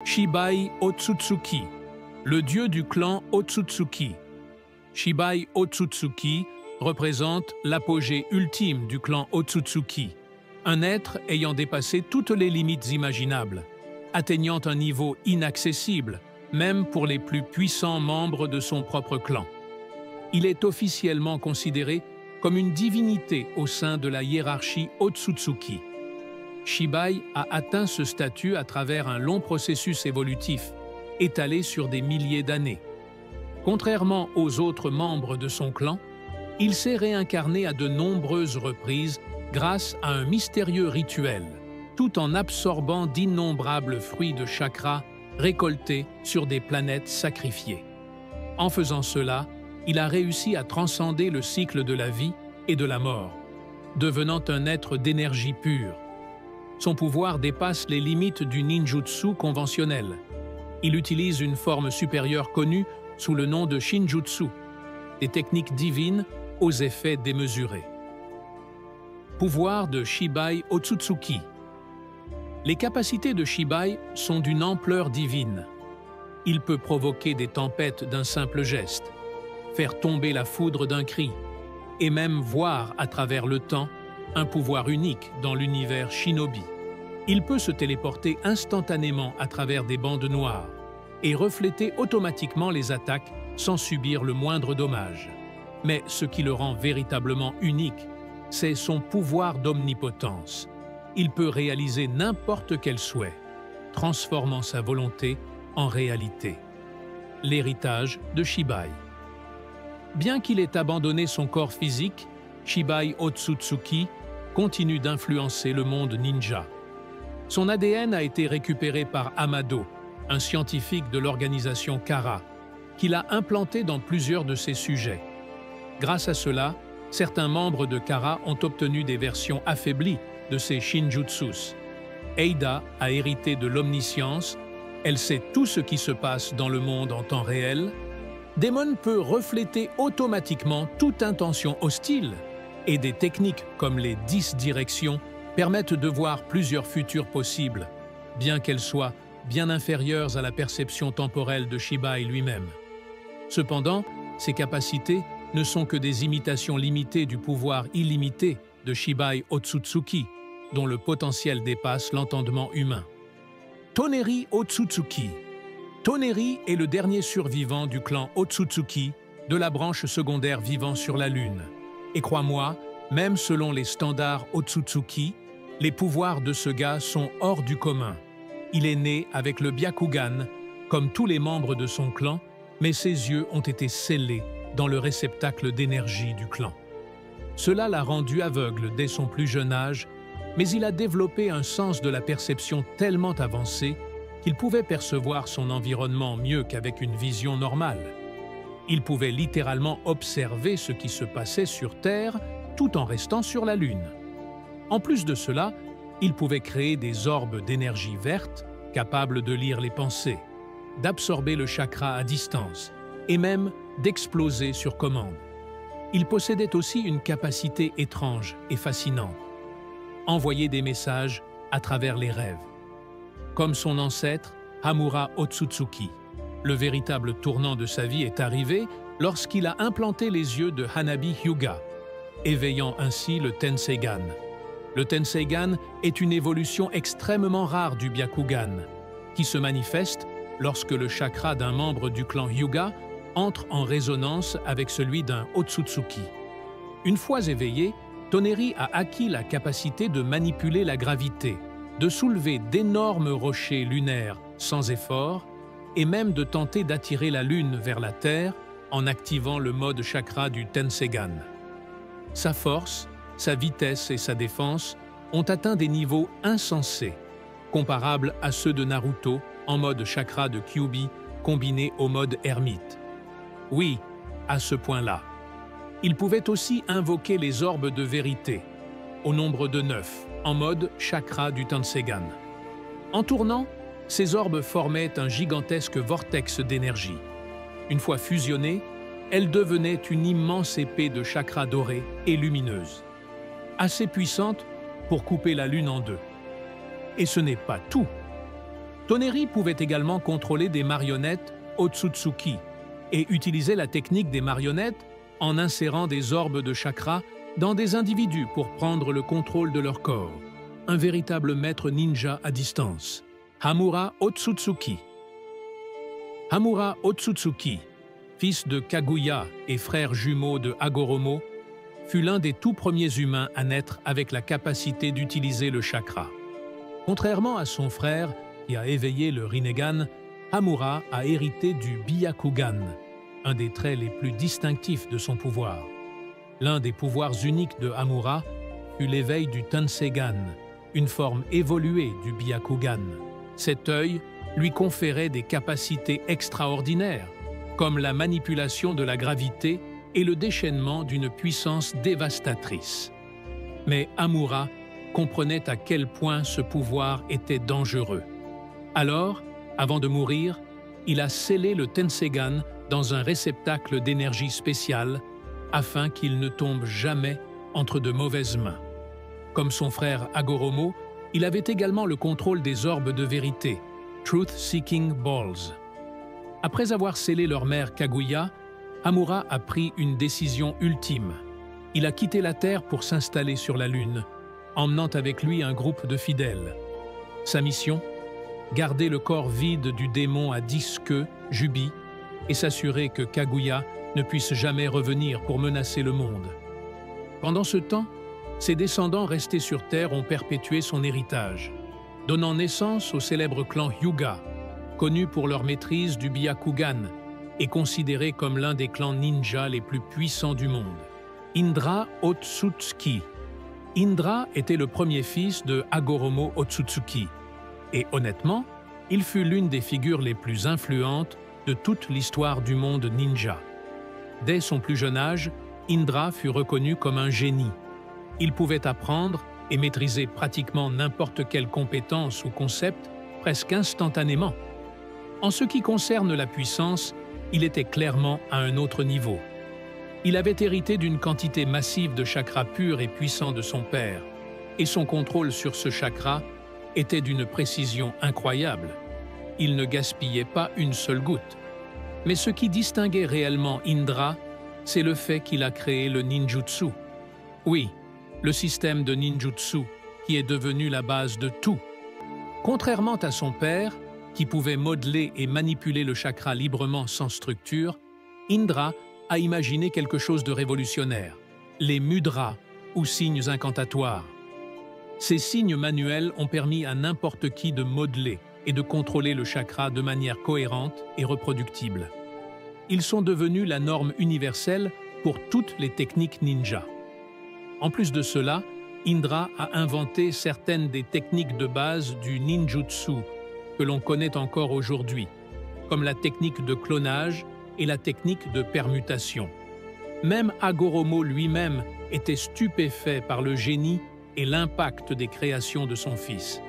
Shibai Otsutsuki, le dieu du clan Otsutsuki. Shibai Otsutsuki représente l'apogée ultime du clan Otsutsuki, un être ayant dépassé toutes les limites imaginables, atteignant un niveau inaccessible, même pour les plus puissants membres de son propre clan. Il est officiellement considéré comme une divinité au sein de la hiérarchie Otsutsuki. Shibai a atteint ce statut à travers un long processus évolutif, étalé sur des milliers d'années. Contrairement aux autres membres de son clan, il s'est réincarné à de nombreuses reprises grâce à un mystérieux rituel, tout en absorbant d'innombrables fruits de chakra récoltés sur des planètes sacrifiées. En faisant cela, il a réussi à transcender le cycle de la vie et de la mort, devenant un être d'énergie pure. Son pouvoir dépasse les limites du ninjutsu conventionnel. Il utilise une forme supérieure connue sous le nom de Shinjutsu, des techniques divines aux effets démesurés. Pouvoir de Shibai Otsutsuki. Les capacités de Shibai sont d'une ampleur divine. Il peut provoquer des tempêtes d'un simple geste, faire tomber la foudre d'un cri, et même voir à travers le temps un pouvoir unique dans l'univers shinobi. Il peut se téléporter instantanément à travers des bandes noires et refléter automatiquement les attaques sans subir le moindre dommage. Mais ce qui le rend véritablement unique, c'est son pouvoir d'omnipotence. Il peut réaliser n'importe quel souhait, transformant sa volonté en réalité. L'héritage de Shibai. Bien qu'il ait abandonné son corps physique, Shibai Otsutsuki continue d'influencer le monde ninja. Son ADN a été récupéré par Amado, un scientifique de l'organisation Kara, qui l'a implanté dans plusieurs de ses sujets. Grâce à cela, certains membres de Kara ont obtenu des versions affaiblies de ces shinjutsus. Eida a hérité de l'omniscience, elle sait tout ce qui se passe dans le monde en temps réel. Daemon peut refléter automatiquement toute intention hostile, et des techniques comme les 10 directions permettent de voir plusieurs futurs possibles, bien qu'elles soient bien inférieures à la perception temporelle de Shibai lui-même. Cependant, ces capacités ne sont que des imitations limitées du pouvoir illimité de Shibai Otsutsuki, dont le potentiel dépasse l'entendement humain. Toneri Otsutsuki. Toneri est le dernier survivant du clan Otsutsuki, de la branche secondaire vivant sur la Lune. Et crois-moi, même selon les standards Otsutsuki, les pouvoirs de ce gars sont hors du commun. Il est né avec le Byakugan, comme tous les membres de son clan, mais ses yeux ont été scellés dans le réceptacle d'énergie du clan. Cela l'a rendu aveugle dès son plus jeune âge, mais il a développé un sens de la perception tellement avancé qu'il pouvait percevoir son environnement mieux qu'avec une vision normale. Il pouvait littéralement observer ce qui se passait sur Terre tout en restant sur la Lune. En plus de cela, il pouvait créer des orbes d'énergie verte capables de lire les pensées, d'absorber le chakra à distance et même d'exploser sur commande. Il possédait aussi une capacité étrange et fascinante: envoyer des messages à travers les rêves. Comme son ancêtre, Hamura Otsutsuki, le véritable tournant de sa vie est arrivé lorsqu'il a implanté les yeux de Hanabi Hyuga, éveillant ainsi le Tenseigan. Le Tenseigan est une évolution extrêmement rare du Byakugan, qui se manifeste lorsque le chakra d'un membre du clan Hyuga entre en résonance avec celui d'un Otsutsuki. Une fois éveillé, Toneri a acquis la capacité de manipuler la gravité, de soulever d'énormes rochers lunaires sans effort, et même de tenter d'attirer la Lune vers la Terre en activant le mode chakra du Tenseigan. Sa force, sa vitesse et sa défense ont atteint des niveaux insensés, comparables à ceux de Naruto en mode chakra de Kyuubi combiné au mode ermite. Oui, à ce point-là. Il pouvait aussi invoquer les orbes de vérité, au nombre de 9, en mode chakra du Tenseigan. En tournant, ces orbes formaient un gigantesque vortex d'énergie. Une fois fusionnée, elle devenait une immense épée de chakra dorée et lumineuse, assez puissante pour couper la Lune en deux. Et ce n'est pas tout. Toneri pouvait également contrôler des marionnettes Otsutsuki et utiliser la technique des marionnettes en insérant des orbes de chakra dans des individus pour prendre le contrôle de leur corps. Un véritable maître ninja à distance. Hamura Otsutsuki. Hamura Otsutsuki, fils de Kaguya et frère jumeau de Hagoromo, fut l'un des tout premiers humains à naître avec la capacité d'utiliser le chakra. Contrairement à son frère, qui a éveillé le Rinnegan, Hamura a hérité du Byakugan, un des traits les plus distinctifs de son pouvoir. L'un des pouvoirs uniques de Hamura fut l'éveil du Tensegan, une forme évoluée du Byakugan. Cet œil lui conférait des capacités extraordinaires, comme la manipulation de la gravité et le déchaînement d'une puissance dévastatrice. Mais Hamura comprenait à quel point ce pouvoir était dangereux. Alors, avant de mourir, il a scellé le Tensegan dans un réceptacle d'énergie spéciale afin qu'il ne tombe jamais entre de mauvaises mains. Comme son frère Hagoromo, il avait également le contrôle des orbes de vérité, Truth Seeking Balls. Après avoir scellé leur mère Kaguya, Hamura a pris une décision ultime. Il a quitté la Terre pour s'installer sur la Lune, emmenant avec lui un groupe de fidèles. Sa mission ? Garder le corps vide du démon à 10 queues, Jubi, et s'assurer que Kaguya ne puisse jamais revenir pour menacer le monde. Pendant ce temps, ses descendants restés sur Terre ont perpétué son héritage, donnant naissance au célèbre clan Hyuga, connu pour leur maîtrise du Byakugan et considéré comme l'un des clans ninja les plus puissants du monde. Indra Otsutsuki. Indra était le premier fils de Hagoromo Otsutsuki, et honnêtement, il fut l'une des figures les plus influentes de toute l'histoire du monde ninja. Dès son plus jeune âge, Indra fut reconnu comme un génie. Il pouvait apprendre et maîtriser pratiquement n'importe quelle compétence ou concept presque instantanément. En ce qui concerne la puissance, il était clairement à un autre niveau. Il avait hérité d'une quantité massive de chakras purs et puissants de son père, et son contrôle sur ce chakra était d'une précision incroyable. Il ne gaspillait pas une seule goutte. Mais ce qui distinguait réellement Indra, c'est le fait qu'il a créé le ninjutsu. Oui, le système de ninjutsu qui est devenu la base de tout. Contrairement à son père, qui pouvait modeler et manipuler le chakra librement sans structure, Indra a imaginé quelque chose de révolutionnaire, les mudras, ou signes incantatoires. Ces signes manuels ont permis à n'importe qui de modeler et de contrôler le chakra de manière cohérente et reproductible. Ils sont devenus la norme universelle pour toutes les techniques ninja. En plus de cela, Indra a inventé certaines des techniques de base du ninjutsu que l'on connaît encore aujourd'hui, comme la technique de clonage et la technique de permutation. Même Hagoromo lui-même était stupéfait par le génie et l'impact des créations de son fils.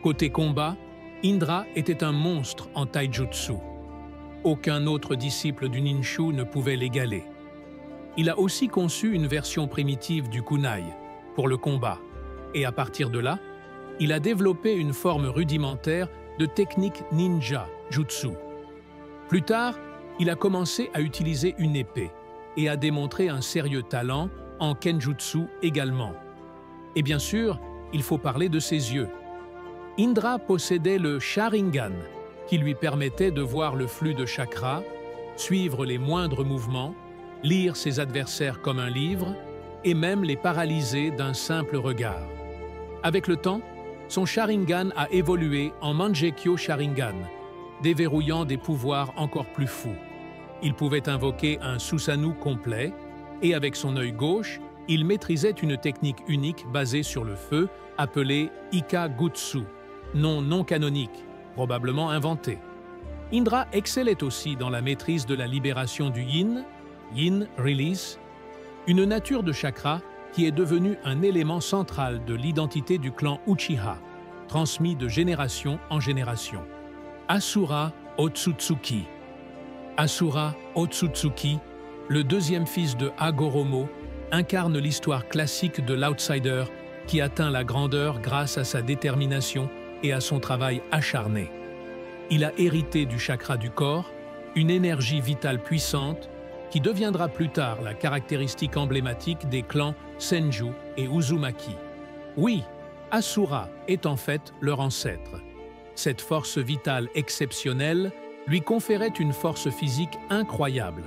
Côté combat, Indra était un monstre en taijutsu. Aucun autre disciple du Ninshu ne pouvait l'égaler. Il a aussi conçu une version primitive du kunai pour le combat, et à partir de là, il a développé une forme rudimentaire de technique ninja jutsu. Plus tard, il a commencé à utiliser une épée et a démontré un sérieux talent en kenjutsu également. Et bien sûr, il faut parler de ses yeux. Indra possédait le Sharingan, qui lui permettait de voir le flux de chakras, suivre les moindres mouvements, lire ses adversaires comme un livre, et même les paralyser d'un simple regard. Avec le temps, son Sharingan a évolué en Mangekyo Sharingan, déverrouillant des pouvoirs encore plus fous. Il pouvait invoquer un Susanoo complet, et avec son œil gauche, il maîtrisait une technique unique basée sur le feu, appelée Ikagutsu, nom non canonique, probablement inventé. Indra excellait aussi dans la maîtrise de la libération du yin, yin release, une nature de chakra qui est devenue un élément central de l'identité du clan Uchiha, transmis de génération en génération. Asura Otsutsuki. Asura Otsutsuki, le deuxième fils de Hagoromo, incarne l'histoire classique de l'outsider qui atteint la grandeur grâce à sa détermination et à son travail acharné. Il a hérité du chakra du corps, une énergie vitale puissante qui deviendra plus tard la caractéristique emblématique des clans Senju et Uzumaki. Oui, Asura est en fait leur ancêtre. Cette force vitale exceptionnelle lui conférait une force physique incroyable,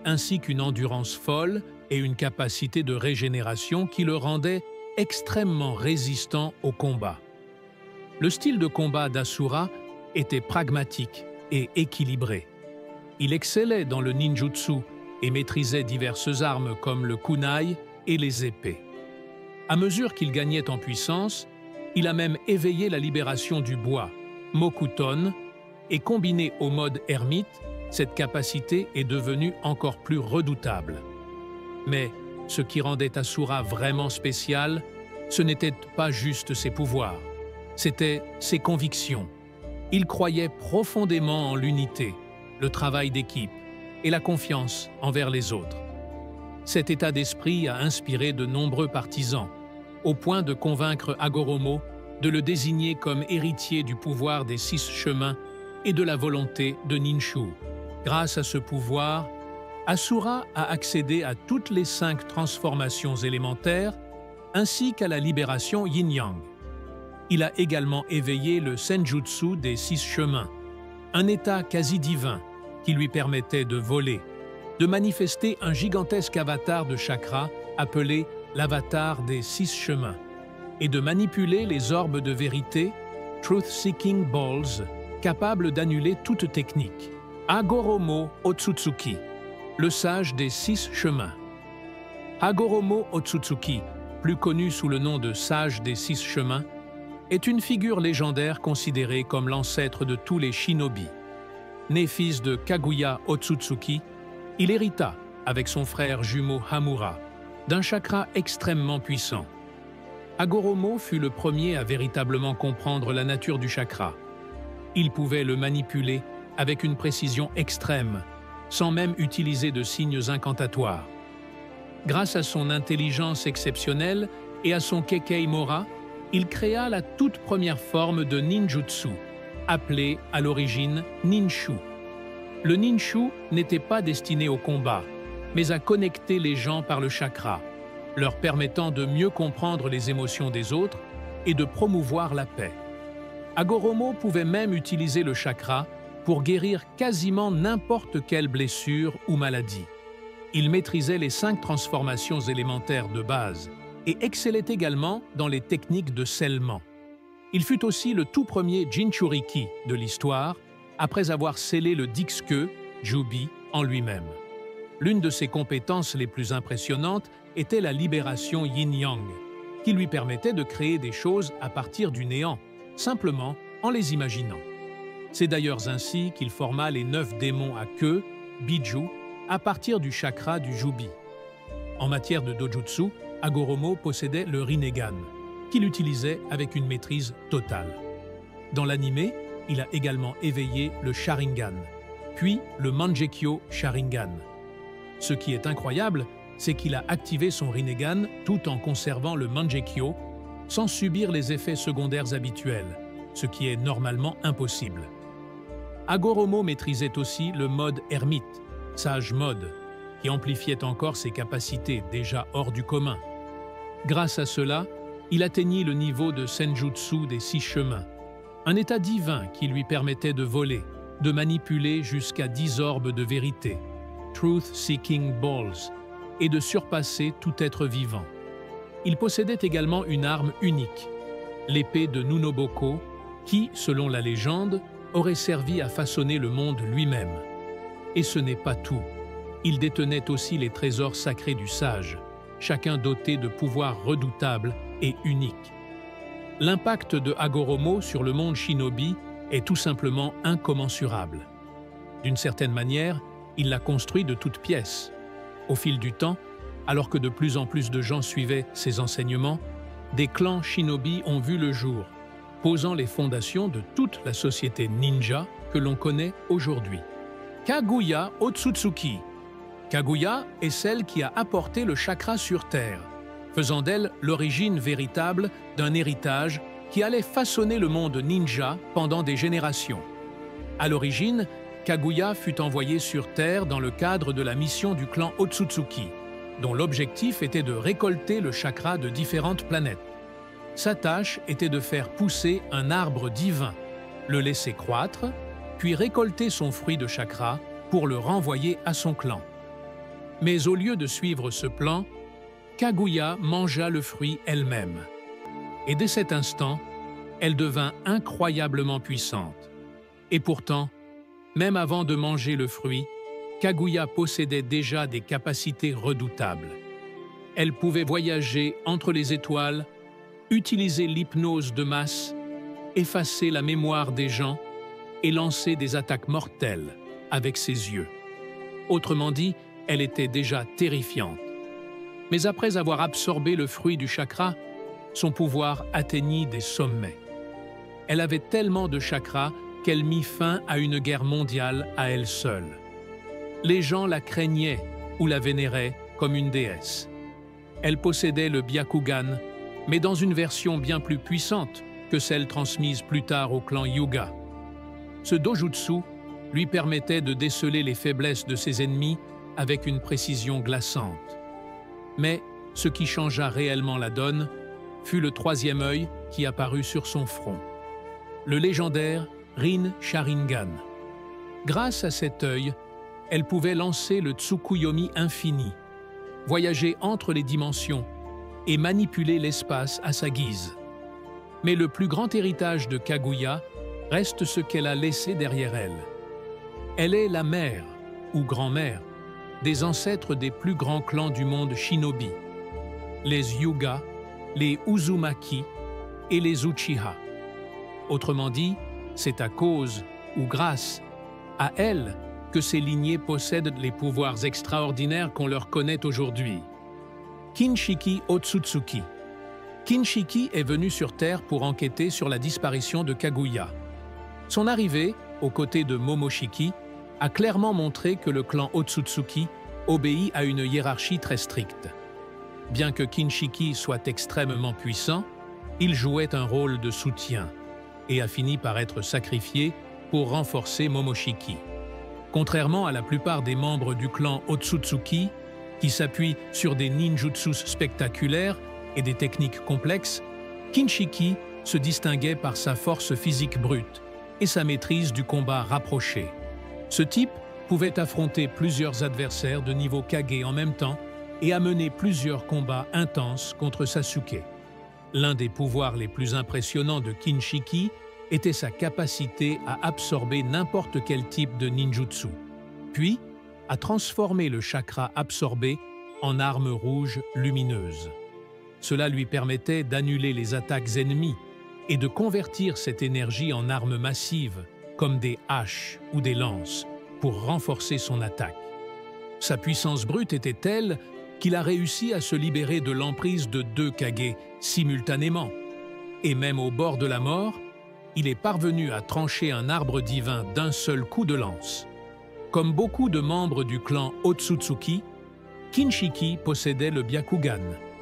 ainsi qu'une endurance folle et une capacité de régénération qui le rendaient extrêmement résistant au combat. Le style de combat d'Asura était pragmatique et équilibré. Il excellait dans le ninjutsu et maîtrisait diverses armes comme le kunai et les épées. À mesure qu'il gagnait en puissance, il a même éveillé la libération du bois, Mokuton, et combiné au mode ermite, cette capacité est devenue encore plus redoutable. Mais ce qui rendait Asura vraiment spécial, ce n'était pas juste ses pouvoirs, c'était ses convictions. Il croyait profondément en l'unité, le travail d'équipe et la confiance envers les autres. Cet état d'esprit a inspiré de nombreux partisans, au point de convaincre Hagoromo de le désigner comme héritier du pouvoir des 6 chemins et de la volonté de Ninshu. Grâce à ce pouvoir, Asura a accédé à toutes les 5 transformations élémentaires ainsi qu'à la libération yin-yang. Il a également éveillé le Senjutsu des 6 chemins, un état quasi divin qui lui permettait de voler, de manifester un gigantesque avatar de chakra appelé l'avatar des 6 chemins, et de manipuler les orbes de vérité, Truth-Seeking Balls, capables d'annuler toute technique. Hagoromo Otsutsuki, le sage des 6 chemins. Hagoromo Otsutsuki, plus connu sous le nom de sage des 6 chemins, est une figure légendaire considérée comme l'ancêtre de tous les shinobi. Né fils de Kaguya Otsutsuki, il hérita, avec son frère jumeau Hamura, d'un chakra extrêmement puissant. Hagoromo fut le premier à véritablement comprendre la nature du chakra. Il pouvait le manipuler avec une précision extrême, sans même utiliser de signes incantatoires. Grâce à son intelligence exceptionnelle et à son Kekei Mora, il créa la toute première forme de ninjutsu, appelée à l'origine Ninshu. Le Ninshu n'était pas destiné au combat, mais à connecter les gens par le chakra, leur permettant de mieux comprendre les émotions des autres et de promouvoir la paix. Hagoromo pouvait même utiliser le chakra pour guérir quasiment n'importe quelle blessure ou maladie. Il maîtrisait les 5 transformations élémentaires de base et excellait également dans les techniques de scellement. Il fut aussi le tout premier Jinchuriki de l'histoire, après avoir scellé le Dixque, Jubi, en lui-même. L'une de ses compétences les plus impressionnantes était la libération yin-yang, qui lui permettait de créer des choses à partir du néant, simplement en les imaginant. C'est d'ailleurs ainsi qu'il forma les 9 démons à queue, Biju, à partir du chakra du Jubi. En matière de dojutsu, Hagoromo possédait le Rinnegan, qu'il utilisait avec une maîtrise totale. Dans l'anime, il a également éveillé le Sharingan, puis le Mangekyo Sharingan. Ce qui est incroyable, c'est qu'il a activé son Rinnegan tout en conservant le Mangekyo, sans subir les effets secondaires habituels, ce qui est normalement impossible. Hagoromo maîtrisait aussi le mode ermite, sage mode, qui amplifiait encore ses capacités déjà hors du commun. Grâce à cela, il atteignit le niveau de Senjutsu des 6 chemins, un état divin qui lui permettait de voler, de manipuler jusqu'à 10 orbes de vérité, Truth-Seeking Balls, et de surpasser tout être vivant. Il possédait également une arme unique, l'épée de Nunoboko, qui, selon la légende, aurait servi à façonner le monde lui-même. Et ce n'est pas tout. Il détenait aussi les trésors sacrés du sage, chacun doté de pouvoirs redoutables et uniques. L'impact de Hagoromo sur le monde shinobi est tout simplement incommensurable. D'une certaine manière, il l'a construit de toutes pièces. Au fil du temps, alors que de plus en plus de gens suivaient ses enseignements, des clans shinobi ont vu le jour, posant les fondations de toute la société ninja que l'on connaît aujourd'hui. Kaguya Otsutsuki. Kaguya est celle qui a apporté le chakra sur Terre, faisant d'elle l'origine véritable d'un héritage qui allait façonner le monde ninja pendant des générations. À l'origine, Kaguya fut envoyé sur Terre dans le cadre de la mission du clan Otsutsuki, dont l'objectif était de récolter le chakra de différentes planètes. Sa tâche était de faire pousser un arbre divin, le laisser croître, puis récolter son fruit de chakra pour le renvoyer à son clan. Mais au lieu de suivre ce plan, Kaguya mangea le fruit elle-même. Et dès cet instant, elle devint incroyablement puissante. Et pourtant, même avant de manger le fruit, Kaguya possédait déjà des capacités redoutables. Elle pouvait voyager entre les étoiles, utiliser l'hypnose de masse, effacer la mémoire des gens et lancer des attaques mortelles avec ses yeux. Autrement dit, elle était déjà terrifiante. Mais après avoir absorbé le fruit du chakra, son pouvoir atteignit des sommets. Elle avait tellement de chakra qu'elle mit fin à une guerre mondiale à elle seule. Les gens la craignaient ou la vénéraient comme une déesse. Elle possédait le Byakugan, mais dans une version bien plus puissante que celle transmise plus tard au clan Hyuga. Ce dojutsu lui permettait de déceler les faiblesses de ses ennemis avec une précision glaçante. Mais ce qui changea réellement la donne fut le troisième œil qui apparut sur son front. Le légendaire Rin Sharingan. Grâce à cet œil, elle pouvait lancer le Tsukuyomi infini, voyager entre les dimensions et manipuler l'espace à sa guise. Mais le plus grand héritage de Kaguya reste ce qu'elle a laissé derrière elle. Elle est la mère, ou grand-mère, des ancêtres des plus grands clans du monde shinobi, les Hyuga, les Uzumaki et les Uchiha. Autrement dit, c'est à cause ou grâce à elle que ces lignées possèdent les pouvoirs extraordinaires qu'on leur connaît aujourd'hui. Kinshiki Otsutsuki. Kinshiki est venu sur Terre pour enquêter sur la disparition de Kaguya. Son arrivée, aux côtés de Momoshiki, a clairement montré que le clan Otsutsuki obéit à une hiérarchie très stricte. Bien que Kinshiki soit extrêmement puissant, il jouait un rôle de soutien et a fini par être sacrifié pour renforcer Momoshiki. Contrairement à la plupart des membres du clan Otsutsuki, qui s'appuient sur des ninjutsus spectaculaires et des techniques complexes, Kinshiki se distinguait par sa force physique brute et sa maîtrise du combat rapproché. Ce type pouvait affronter plusieurs adversaires de niveau Kage en même temps et amener plusieurs combats intenses contre Sasuke. L'un des pouvoirs les plus impressionnants de Kinshiki était sa capacité à absorber n'importe quel type de ninjutsu, puis à transformer le chakra absorbé en arme rouge lumineuse. Cela lui permettait d'annuler les attaques ennemies et de convertir cette énergie en armes massives, comme des haches ou des lances, pour renforcer son attaque. Sa puissance brute était telle qu'il a réussi à se libérer de l'emprise de 2 Kage simultanément. Et même au bord de la mort, il est parvenu à trancher un arbre divin d'un seul coup de lance. Comme beaucoup de membres du clan Otsutsuki, Kinshiki possédait le Byakugan,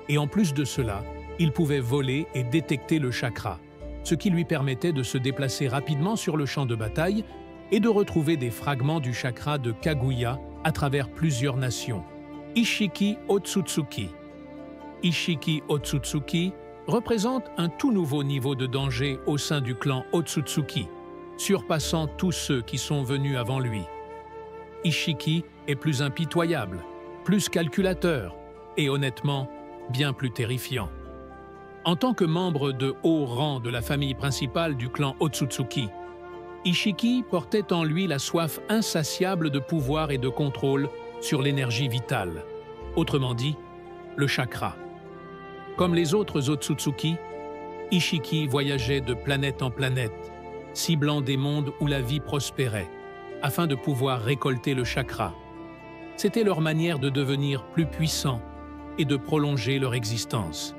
et en plus de cela, il pouvait voler et détecter le chakra, ce qui lui permettait de se déplacer rapidement sur le champ de bataille et de retrouver des fragments du chakra de Kaguya à travers plusieurs nations. Ishiki Otsutsuki. Ishiki Otsutsuki représente un tout nouveau niveau de danger au sein du clan Otsutsuki, surpassant tous ceux qui sont venus avant lui. Ishiki est plus impitoyable, plus calculateur et honnêtement bien plus terrifiant. En tant que membre de haut rang de la famille principale du clan Otsutsuki, Ishiki portait en lui la soif insatiable de pouvoir et de contrôle sur l'énergie vitale, autrement dit, le chakra. Comme les autres Otsutsuki, Ishiki voyageait de planète en planète, ciblant des mondes où la vie prospérait, afin de pouvoir récolter le chakra. C'était leur manière de devenir plus puissants et de prolonger leur existence.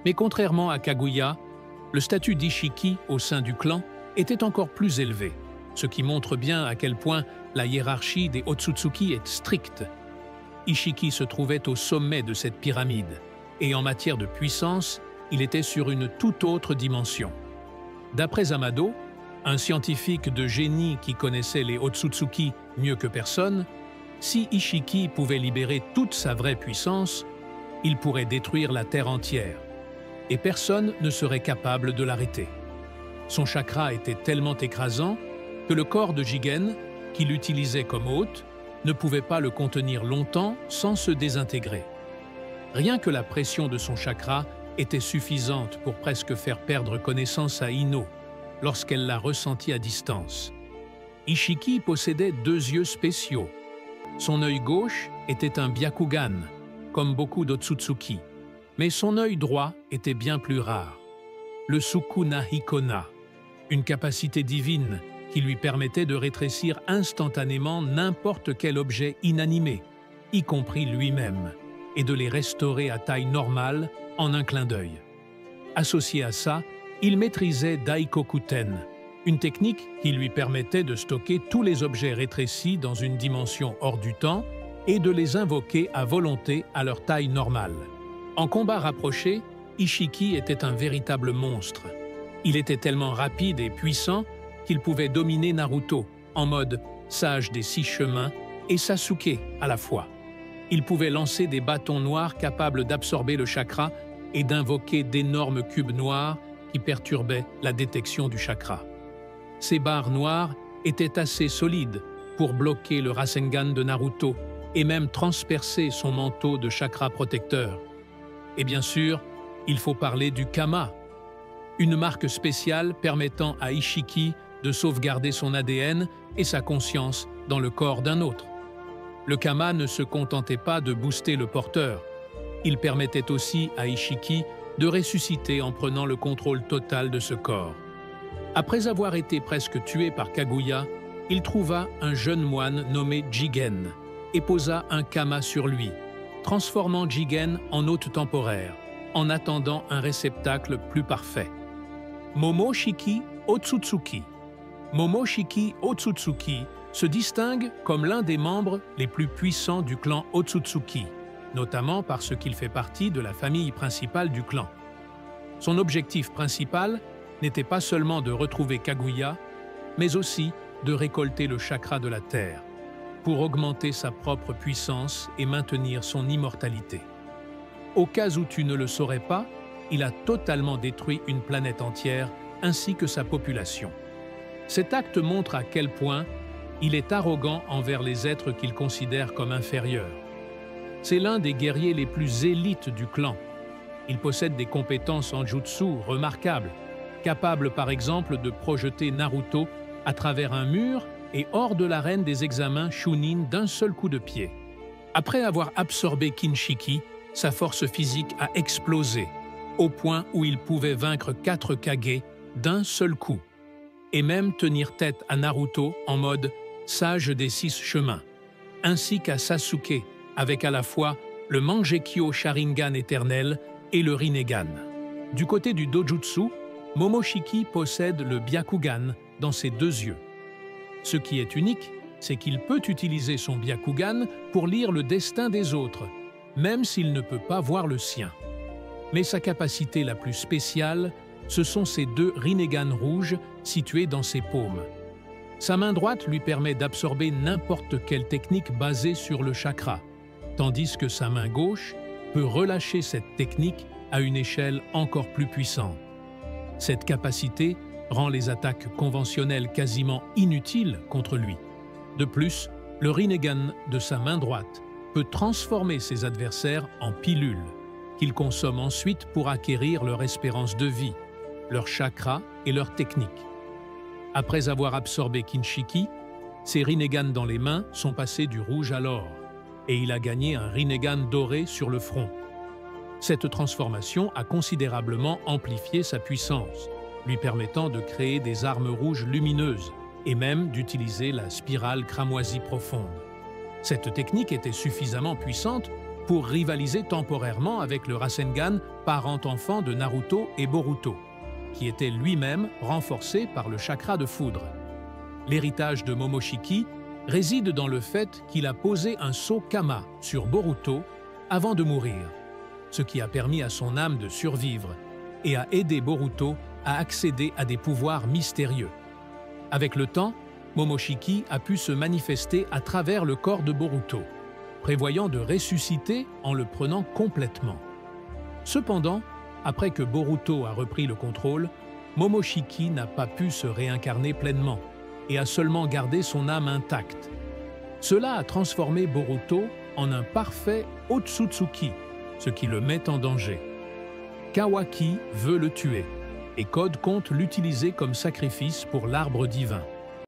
Mais contrairement à Kaguya, le statut d'Ishiki au sein du clan était encore plus élevé, ce qui montre bien à quel point la hiérarchie des Otsutsuki est stricte. Ishiki se trouvait au sommet de cette pyramide, et en matière de puissance, il était sur une toute autre dimension. D'après Amado, Un scientifique de génie qui connaissait les Otsutsuki mieux que personne, si Ishiki pouvait libérer toute sa vraie puissance, il pourrait détruire la Terre entière, et personne ne serait capable de l'arrêter. Son chakra était tellement écrasant que le corps de Jigen, qui l'utilisait comme hôte, ne pouvait pas le contenir longtemps sans se désintégrer. Rien que la pression de son chakra était suffisante pour presque faire perdre connaissance à Ino lorsqu'elle l'a ressenti à distance. Ishiki possédait 2 yeux spéciaux. Son œil gauche était un Byakugan, comme beaucoup d'Otsutsuki, mais son œil droit était bien plus rare, le Sukuna Hikona, une capacité divine qui lui permettait de rétrécir instantanément n'importe quel objet inanimé, y compris lui-même, et de les restaurer à taille normale en un clin d'œil. Associé à ça, il maîtrisait Daikokuten, une technique qui lui permettait de stocker tous les objets rétrécis dans une dimension hors du temps et de les invoquer à volonté à leur taille normale. En combat rapproché, Ishiki était un véritable monstre. Il était tellement rapide et puissant qu'il pouvait dominer Naruto en mode sage des 6 chemins et Sasuke à la fois. Il pouvait lancer des bâtons noirs capables d'absorber le chakra et d'invoquer d'énormes cubes noirs qui perturbaient la détection du chakra. Ces barres noires étaient assez solides pour bloquer le Rasengan de Naruto et même transpercer son manteau de chakra protecteur. Et bien sûr, il faut parler du Kama, une marque spéciale permettant à Ishiki de sauvegarder son ADN et sa conscience dans le corps d'un autre. Le Kama ne se contentait pas de booster le porteur, il permettait aussi à Ishiki de ressusciter en prenant le contrôle total de ce corps. Après avoir été presque tué par Kaguya, il trouva un jeune moine nommé Jigen et posa un Kama sur lui, transformant Jigen en hôte temporaire, en attendant un réceptacle plus parfait. Momoshiki Otsutsuki. Momoshiki Otsutsuki se distingue comme l'un des membres les plus puissants du clan Otsutsuki, notamment parce qu'il fait partie de la famille principale du clan. Son objectif principal n'était pas seulement de retrouver Kaguya, mais aussi de récolter le chakra de la Terre, pour augmenter sa propre puissance et maintenir son immortalité. Au cas où tu ne le saurais pas, il a totalement détruit une planète entière ainsi que sa population. Cet acte montre à quel point il est arrogant envers les êtres qu'il considère comme inférieurs. C'est l'un des guerriers les plus élites du clan. Il possède des compétences en jutsu remarquables, capable par exemple de projeter Naruto à travers un mur et hors de l'arène des examens Chunin d'un seul coup de pied. Après avoir absorbé Kinshiki, sa force physique a explosé, au point où il pouvait vaincre 4 Kage d'un seul coup, et même tenir tête à Naruto en mode sage des 6 chemins, ainsi qu'à Sasuke, avec à la fois le Mangekyo Sharingan éternel et le Rinnegan. Du côté du Dojutsu, Momoshiki possède le Byakugan dans ses 2 yeux. Ce qui est unique, c'est qu'il peut utiliser son Byakugan pour lire le destin des autres, même s'il ne peut pas voir le sien. Mais sa capacité la plus spéciale, ce sont ses 2 Rinnegan rouges situés dans ses paumes. Sa main droite lui permet d'absorber n'importe quelle technique basée sur le chakra, tandis que sa main gauche peut relâcher cette technique à une échelle encore plus puissante. Cette capacité rend les attaques conventionnelles quasiment inutiles contre lui. De plus, le Rinnegan de sa main droite peut transformer ses adversaires en pilules, qu'il consomme ensuite pour acquérir leur espérance de vie, leur chakra et leur technique. Après avoir absorbé Kinshiki, ses Rinnegan dans les mains sont passés du rouge à l'or, et il a gagné un Rinnegan doré sur le front. Cette transformation a considérablement amplifié sa puissance, lui permettant de créer des armes rouges lumineuses et même d'utiliser la spirale cramoisie profonde. Cette technique était suffisamment puissante pour rivaliser temporairement avec le Rasengan parent-enfant de Naruto et Boruto, qui était lui-même renforcé par le chakra de foudre. L'héritage de Momoshiki réside dans le fait qu'il a posé un sceau Kama sur Boruto avant de mourir, ce qui a permis à son âme de survivre et a aidé Boruto à accéder à des pouvoirs mystérieux. Avec le temps, Momoshiki a pu se manifester à travers le corps de Boruto, prévoyant de ressusciter en le prenant complètement. Cependant, après que Boruto a repris le contrôle, Momoshiki n'a pas pu se réincarner pleinement et a seulement gardé son âme intacte. Cela a transformé Boruto en un parfait Otsutsuki, ce qui le met en danger. Kawaki veut le tuer et Code compte l'utiliser comme sacrifice pour l'arbre divin.